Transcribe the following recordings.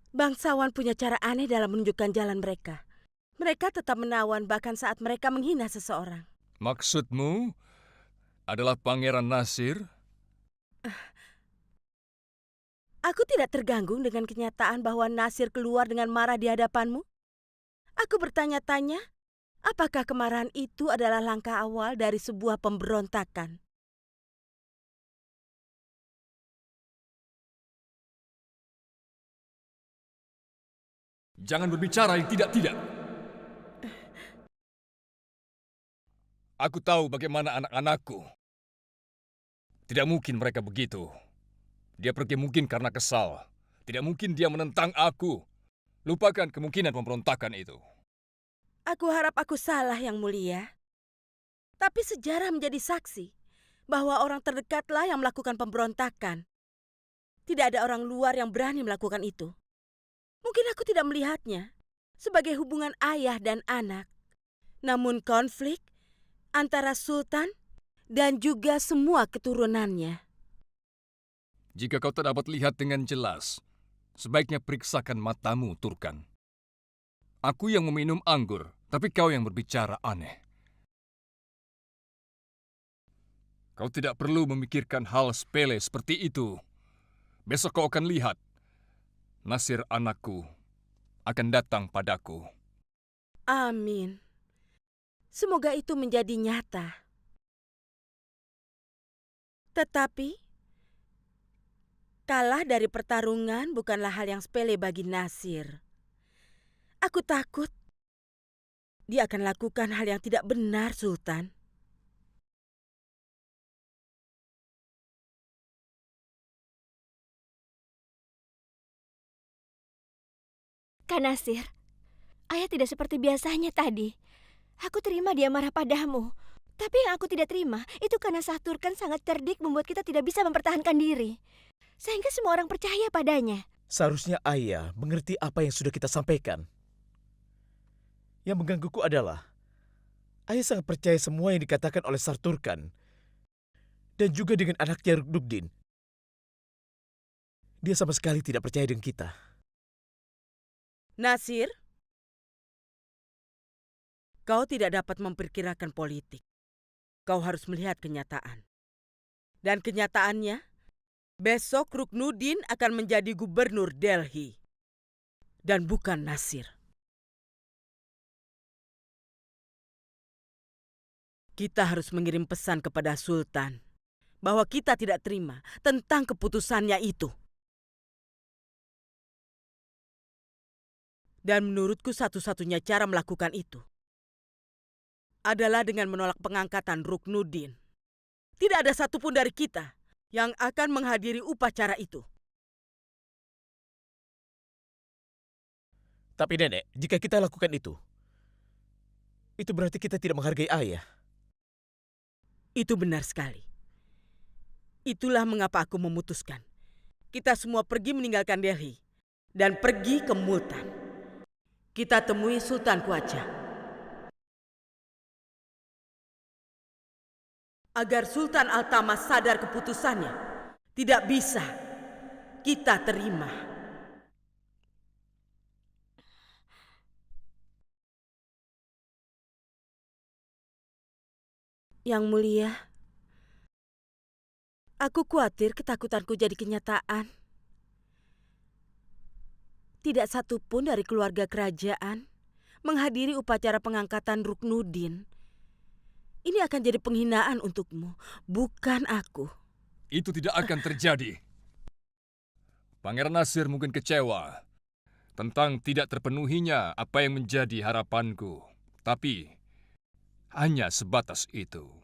Bangsawan punya cara aneh dalam menunjukkan jalan mereka. Mereka tetap menawan bahkan saat mereka menghina seseorang. Maksudmu adalah Pangeran Nasir? Aku tidak terganggu dengan kenyataan bahwa Nasir keluar dengan marah di hadapanmu. Aku bertanya-tanya, apakah kemarahan itu adalah langkah awal dari sebuah pemberontakan? Jangan berbicara yang tidak-tidak. Aku tahu bagaimana anak-anakku. Tidak mungkin mereka begitu. Dia pergi mungkin karena kesal. Tidak mungkin dia menentang aku. Lupakan kemungkinan pemberontakan itu. Aku harap aku salah, Yang Mulia. Tapi sejarah menjadi saksi bahwa orang terdekatlah yang melakukan pemberontakan. Tidak ada orang luar yang berani melakukan itu. Mungkin aku tidak melihatnya sebagai hubungan ayah dan anak. Namun konflik antara Sultan dan juga semua keturunannya. Jika kau tak dapat lihat dengan jelas, sebaiknya periksakan matamu, Turkan. Aku yang meminum anggur, tapi kau yang berbicara aneh. Kau tidak perlu memikirkan hal sepele seperti itu. Besok kau akan lihat. Nasir anakku akan datang padaku. Amin. Semoga itu menjadi nyata. Tetapi, kalah dari pertarungan bukanlah hal yang sepele bagi Nasir. Aku takut dia akan lakukan hal yang tidak benar, Sultan. Kak Nasir, ayah tidak seperti biasanya tadi. Aku terima dia marah padamu. Tapi yang aku tidak terima, itu karena Saturkan sangat cerdik membuat kita tidak bisa mempertahankan diri. Sehingga semua orang percaya padanya. Seharusnya ayah mengerti apa yang sudah kita sampaikan. Yang menggangguku adalah, ayah sangat percaya semua yang dikatakan oleh Sarturkan. Dan juga dengan anaknya Ruknuddin. Dia sama sekali tidak percaya dengan kita. Nasir, kau tidak dapat memperkirakan politik. Kau harus melihat kenyataan. Dan kenyataannya, besok Ruknuddin akan menjadi gubernur Delhi. Dan bukan Nasir. Kita harus mengirim pesan kepada Sultan bahwa kita tidak terima tentang keputusannya itu. Dan menurutku satu-satunya cara melakukan itu adalah dengan menolak pengangkatan Ruknuddin. Tidak ada satupun dari kita yang akan menghadiri upacara itu. Tapi nenek, jika kita lakukan itu berarti kita tidak menghargai ayah. Itu benar sekali. Itulah mengapa aku memutuskan kita semua pergi meninggalkan Delhi dan pergi ke Multan. Kita temui Sultan Kuaca. Agar Sultan Al-Tamas sadar keputusannya, tidak bisa kita terima. Yang Mulia, aku khawatir ketakutanku jadi kenyataan. Tidak satupun dari keluarga kerajaan menghadiri upacara pengangkatan Ruknuddin. Ini akan jadi penghinaan untukmu, bukan aku. Itu tidak akan terjadi. Pangeran Nasir mungkin kecewa tentang tidak terpenuhinya apa yang menjadi harapanku. Tapi hanya sebatas itu.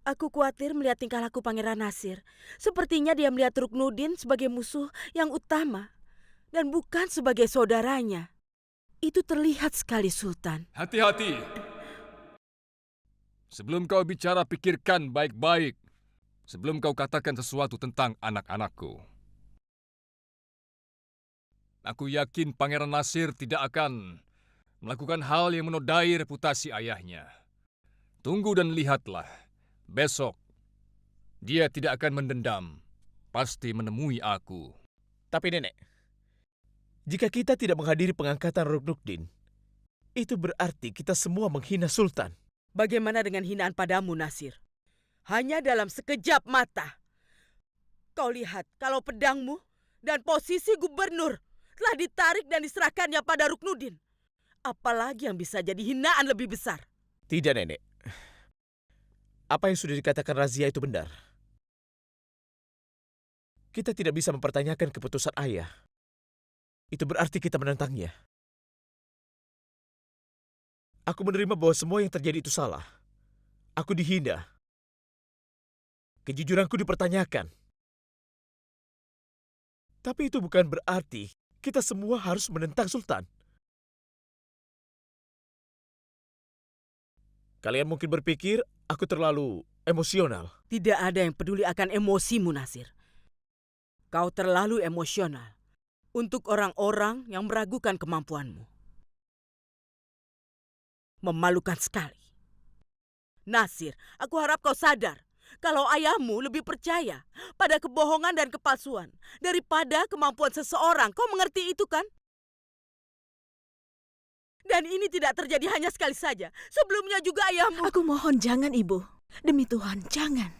Aku khawatir melihat tingkah laku Pangeran Nasir. Sepertinya dia melihat Ruknuddin sebagai musuh yang utama dan bukan sebagai saudaranya. Itu terlihat sekali, Sultan. Hati-hati. Sebelum kau bicara, pikirkan baik-baik. Sebelum kau katakan sesuatu tentang anak-anakku. Aku yakin Pangeran Nasir tidak akan melakukan hal yang menodai reputasi ayahnya. Tunggu dan lihatlah. Besok, dia tidak akan mendendam. Pasti menemui aku. Tapi Nenek, jika kita tidak menghadiri pengangkatan Ruknudin, itu berarti kita semua menghina Sultan. Bagaimana dengan hinaan padamu, Nasir? Hanya dalam sekejap mata. Kau lihat kalau pedangmu dan posisi gubernur telah ditarik dan diserahkannya pada Ruknudin. Apalagi yang bisa jadi hinaan lebih besar? Tidak, Nenek. Apa yang sudah dikatakan Razia itu benar. Kita tidak bisa mempertanyakan keputusan ayah. Itu berarti kita menentangnya. Aku menerima bahwa semua yang terjadi itu salah. Aku dihina. Kejujuranku dipertanyakan. Tapi itu bukan berarti kita semua harus menentang Sultan. Kalian mungkin berpikir aku terlalu emosional. Tidak ada yang peduli akan emosimu, Nasir. Kau terlalu emosional untuk orang-orang yang meragukan kemampuanmu. Memalukan sekali. Nasir, aku harap kau sadar kalau ayahmu lebih percaya pada kebohongan dan kepalsuan daripada kemampuan seseorang. Kau mengerti itu kan? Dan ini tidak terjadi hanya sekali saja. Sebelumnya juga ayahmu... Aku mohon jangan, Ibu. Demi Tuhan, jangan.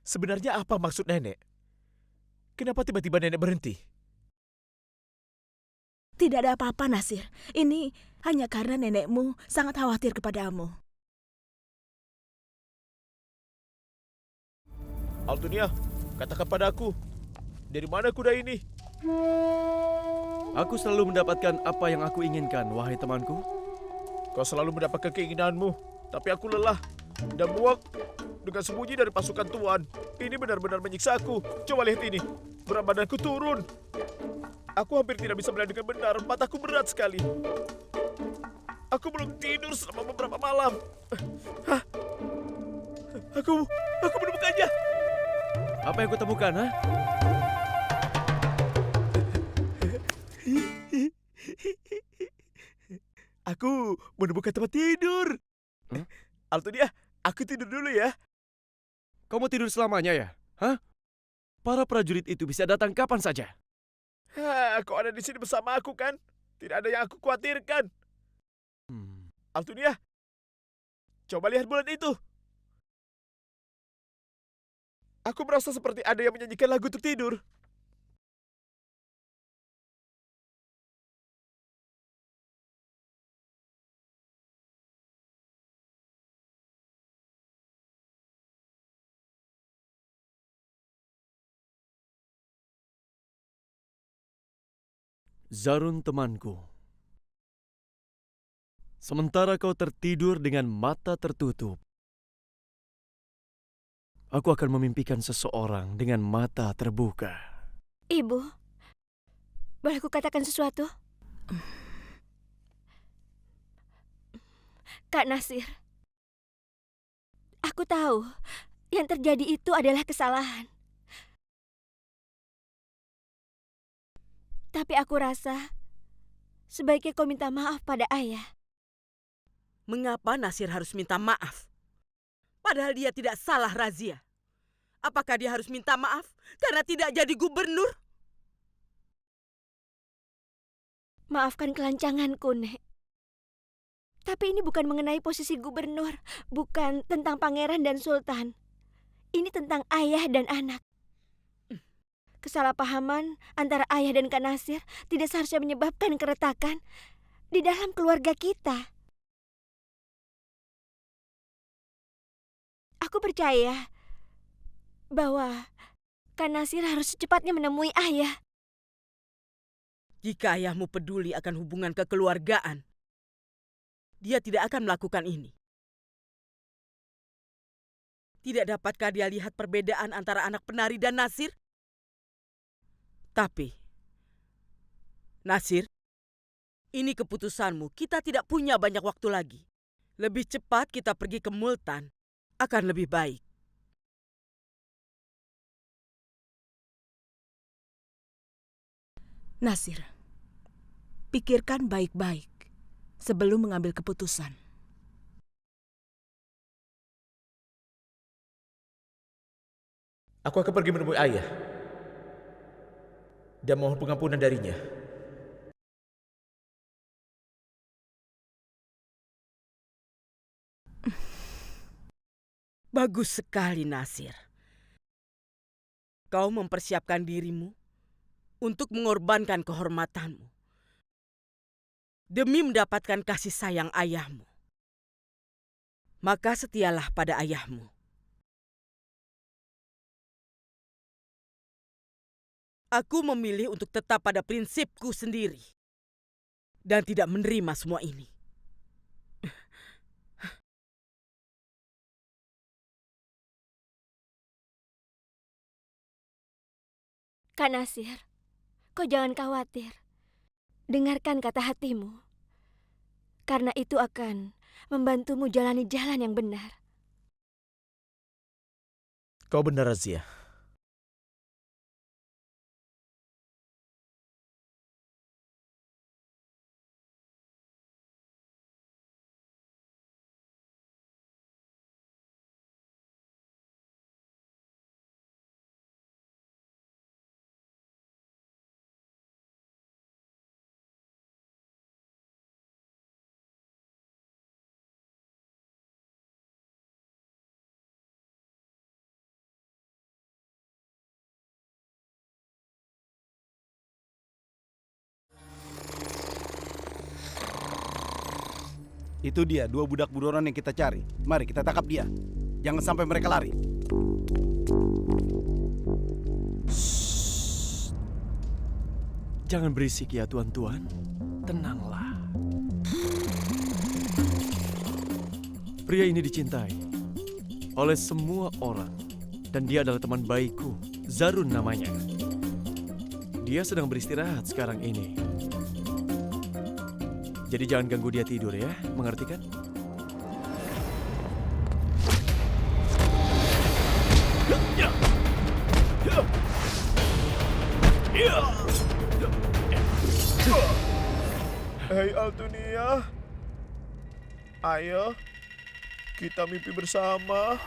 Sebenarnya apa maksud Nenek? Kenapa tiba-tiba Nenek berhenti? Tidak ada apa-apa, Nasir. Ini hanya karena nenekmu sangat khawatir kepadamu. Altunia, katakan padaku, dari mana kuda ini? Aku selalu mendapatkan apa yang aku inginkan, wahai temanku. Kau selalu mendapatkan keinginanmu, tapi aku lelah dan muak dengan sembunyi dari pasukan Tuan. Ini benar-benar menyiksa aku. Coba lihat ini, berat badanku turun. Aku hampir tidak bisa melihat dengan benar, mataku berat sekali. Aku belum tidur selama beberapa malam. Hah? Aku menemukannya. Apa yang kutemukan, ha? Aku menemukan tempat tidur. Hah? Altunia, aku tidur dulu ya. Kau mau tidur selamanya ya? Hah? Para prajurit itu bisa datang kapan saja. Kau ada di sini bersama aku kan? Tidak ada yang aku khawatirkan. Altunia, coba lihat bulan itu. Aku merasa seperti ada yang menyanyikan lagu untuk tidur. Zarun temanku. Sementara kau tertidur dengan mata tertutup, aku akan memimpikan seseorang dengan mata terbuka. Ibu, boleh aku katakan sesuatu? Kak Nasir, aku tahu yang terjadi itu adalah kesalahan. Tapi aku rasa sebaiknya kau minta maaf pada ayah. Mengapa Nasir harus minta maaf? Padahal dia tidak salah razia. Apakah dia harus minta maaf karena tidak jadi gubernur? Maafkan kelancanganku, Nek. Tapi ini bukan mengenai posisi gubernur, bukan tentang pangeran dan sultan. Ini tentang ayah dan anak. Kesalahpahaman antara ayah dan Kak Nasir tidak seharusnya menyebabkan keretakan di dalam keluarga kita. Aku percaya bahwa Kak Nasir harus secepatnya menemui ayah. Jika ayahmu peduli akan hubungan kekeluargaan, dia tidak akan melakukan ini. Tidak dapatkah dia lihat perbedaan antara anak penari dan Nasir? Tapi, Nasir, ini keputusanmu. Kita tidak punya banyak waktu lagi. Lebih cepat kita pergi ke Multan akan lebih baik. Nasir, pikirkan baik-baik sebelum mengambil keputusan. Aku akan pergi menemui ayah dan mohon pengampunan darinya. Bagus sekali, Nasir. Kau mempersiapkan dirimu untuk mengorbankan kehormatanmu demi mendapatkan kasih sayang ayahmu. Maka setialah pada ayahmu. Aku memilih untuk tetap pada prinsipku sendiri dan tidak menerima semua ini. Kak Nasir, kau jangan khawatir. Dengarkan kata hatimu. Karena itu akan membantumu jalani jalan yang benar. Kau benar, Razia. Itu dia, dua budak buronan yang kita cari. Mari kita tangkap dia. Jangan sampai mereka lari. Jangan berisik ya tuan-tuan. Tenanglah. Pria ini dicintai oleh semua orang. Dan dia adalah teman baikku, Zarun namanya. Dia sedang beristirahat sekarang ini. Jadi jangan ganggu dia tidur ya, mengerti kan? Hei Altunia, ayo kita mimpi bersama.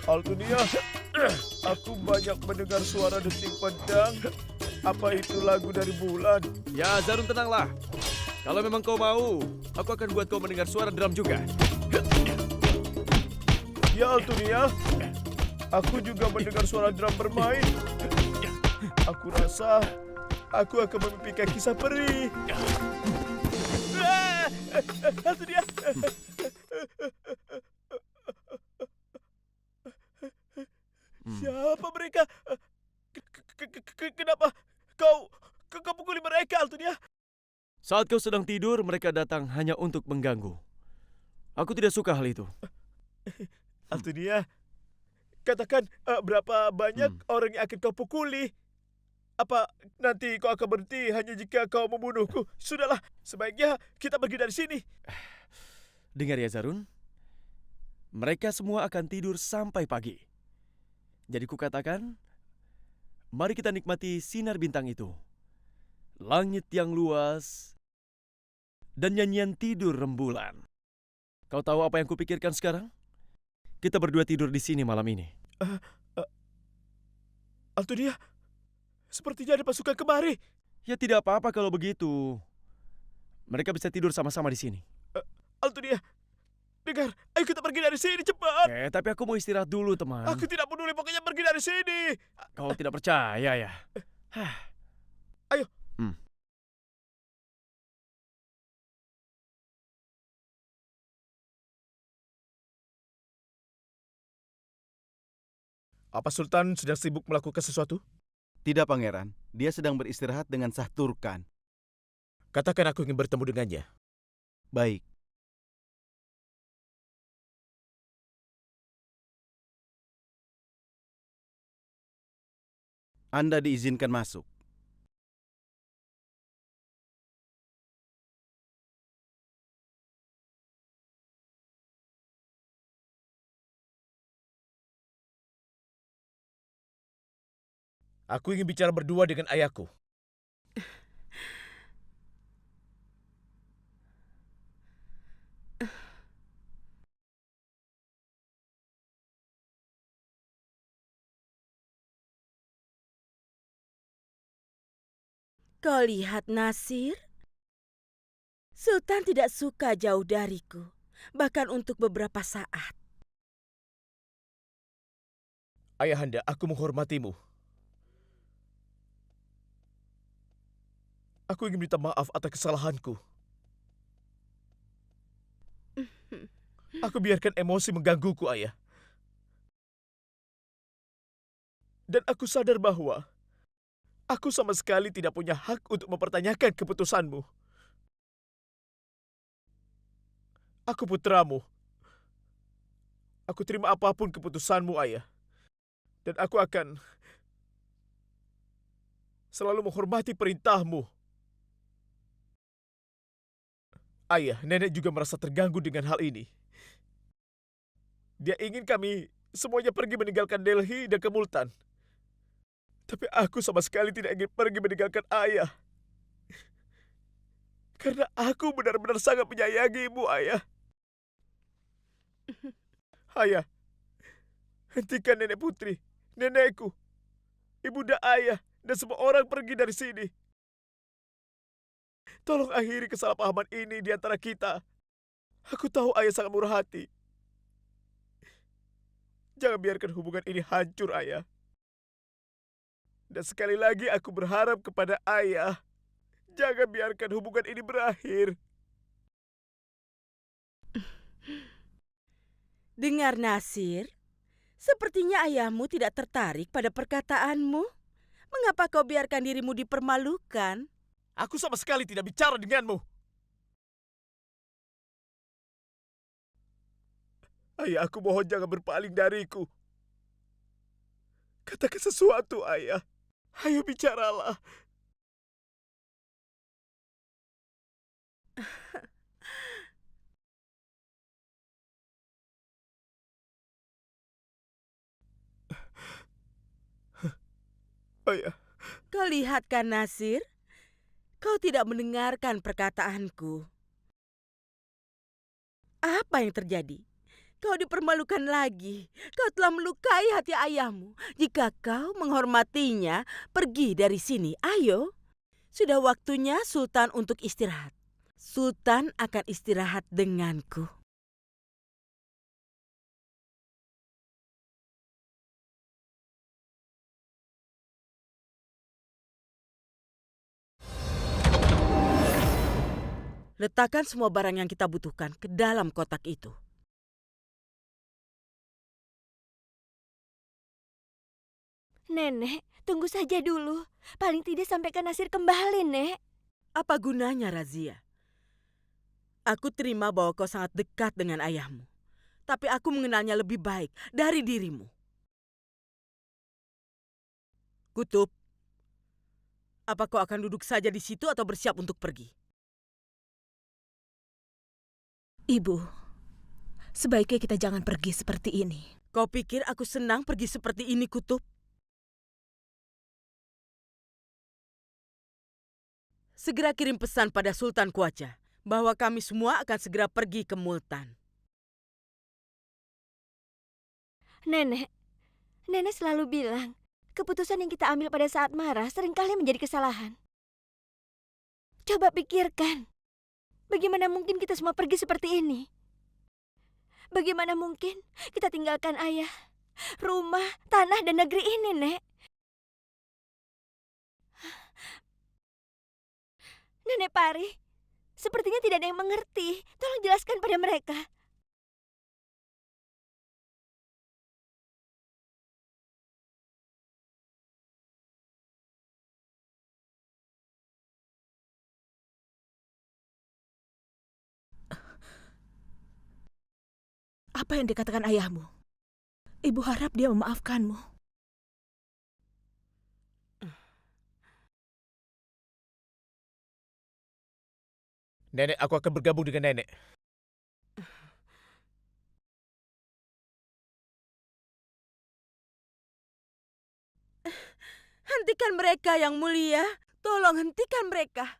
Altunia, aku banyak mendengar suara detik pedang. Apa itu lagu dari bulan? Ya, Zarun tenanglah. Kalau memang kau mau, aku akan buat kau mendengar suara drum juga. Ya Altunia, aku juga mendengar suara drum bermain. Aku rasa aku akan memimpikan kisah peri. Altunia. Siapa mereka? Kenapa kau pukuli mereka, Altunia? Saat kau sedang tidur, mereka datang hanya untuk mengganggu. Aku tidak suka hal itu. Altunia, katakan berapa banyak orang yang akan kau pukuli? Apa nanti kau akan berhenti hanya jika kau membunuhku? Sudahlah, sebaiknya kita pergi dari sini. Dengar ya Zarun, mereka semua akan tidur sampai pagi. Jadi kukatakan, mari kita nikmati sinar bintang itu. Langit yang luas, dan nyanyian tidur rembulan. Kau tahu apa yang kupikirkan sekarang? Kita berdua tidur di sini malam ini. Altunia, sepertinya ada pasukan kemari. Ya tidak apa-apa kalau begitu. Mereka bisa tidur sama-sama di sini. Altunia, dengar, ayo kita pergi dari sini cepat. Tapi aku mau istirahat dulu, teman. Aku tidak peduli, pokoknya pergi dari sini. Kau tidak percaya ya? Ayo. Apa Sultan sedang sibuk melakukan sesuatu? Tidak, Pangeran. Dia sedang beristirahat dengan Shah Turkan. Katakan aku ingin bertemu dengannya. Baik. Anda diizinkan masuk. Aku ingin bicara berdua dengan ayahku. Kau lihat, Nasir? Sultan tidak suka jauh dariku, bahkan untuk beberapa saat. Ayahanda, aku menghormatimu. Aku ingin minta maaf atas kesalahanku. Aku biarkan emosi menggangguku, ayah. Dan aku sadar bahwa aku sama sekali tidak punya hak untuk mempertanyakan keputusanmu. Aku putramu. Aku terima apapun keputusanmu, ayah. Dan aku akan selalu menghormati perintahmu. Ayah, nenek juga merasa terganggu dengan hal ini. Dia ingin kami semuanya pergi meninggalkan Delhi dan ke Multan. Tapi aku sama sekali tidak ingin pergi meninggalkan ayah. Karena aku benar-benar sangat menyayangimu, ayah. Ayah, hentikan nenek putri, nenekku, ibunda ayah, dan semua orang pergi dari sini. Tolong akhiri kesalahpahaman ini di antara kita. Aku tahu ayah sangat murah hati. Jangan biarkan hubungan ini hancur, ayah. Dan sekali lagi aku berharap kepada ayah, jangan biarkan hubungan ini berakhir. Dengar, Nasir, sepertinya ayahmu tidak tertarik pada perkataanmu. Mengapa kau biarkan dirimu dipermalukan? Aku sama sekali tidak bicara denganmu. Ayah, aku mohon jangan berpaling dariku. Katakan sesuatu, ayah. Ayo bicaralah. Ayah, Kau lihat kan, Nasir? Kau tidak mendengarkan perkataanku. Apa yang terjadi? Kau dipermalukan lagi. Kau telah melukai hati ayahmu. Jika kau menghormatinya, pergi dari sini. Ayo. Sudah waktunya Sultan untuk istirahat. Sultan akan istirahat denganku. Letakkan semua barang yang kita butuhkan ke dalam kotak itu. Nenek, tunggu saja dulu. Paling tidak sampaikan Nasir kembali, Nek. Apa gunanya, Razia? Aku terima bahwa kau sangat dekat dengan ayahmu. Tapi aku mengenalnya lebih baik dari dirimu. Kutub, apa kau akan duduk saja di situ atau bersiap untuk pergi? Ibu, sebaiknya kita jangan pergi seperti ini. Kau pikir aku senang pergi seperti ini, Kutub? Segera kirim pesan pada Sultan Kuaca bahwa kami semua akan segera pergi ke Multan. Nenek selalu bilang, keputusan yang kita ambil pada saat marah seringkali menjadi kesalahan. Coba pikirkan, bagaimana mungkin kita semua pergi seperti ini? Bagaimana mungkin kita tinggalkan ayah, rumah, tanah, dan negeri ini, Nek? Nenek Pari, sepertinya tidak ada yang mengerti. Tolong jelaskan pada mereka. Apa yang dikatakan ayahmu? Ibu harap dia memaafkanmu. Nenek, aku akan bergabung dengan nenek. Hentikan mereka, Yang Mulia. Tolong hentikan mereka.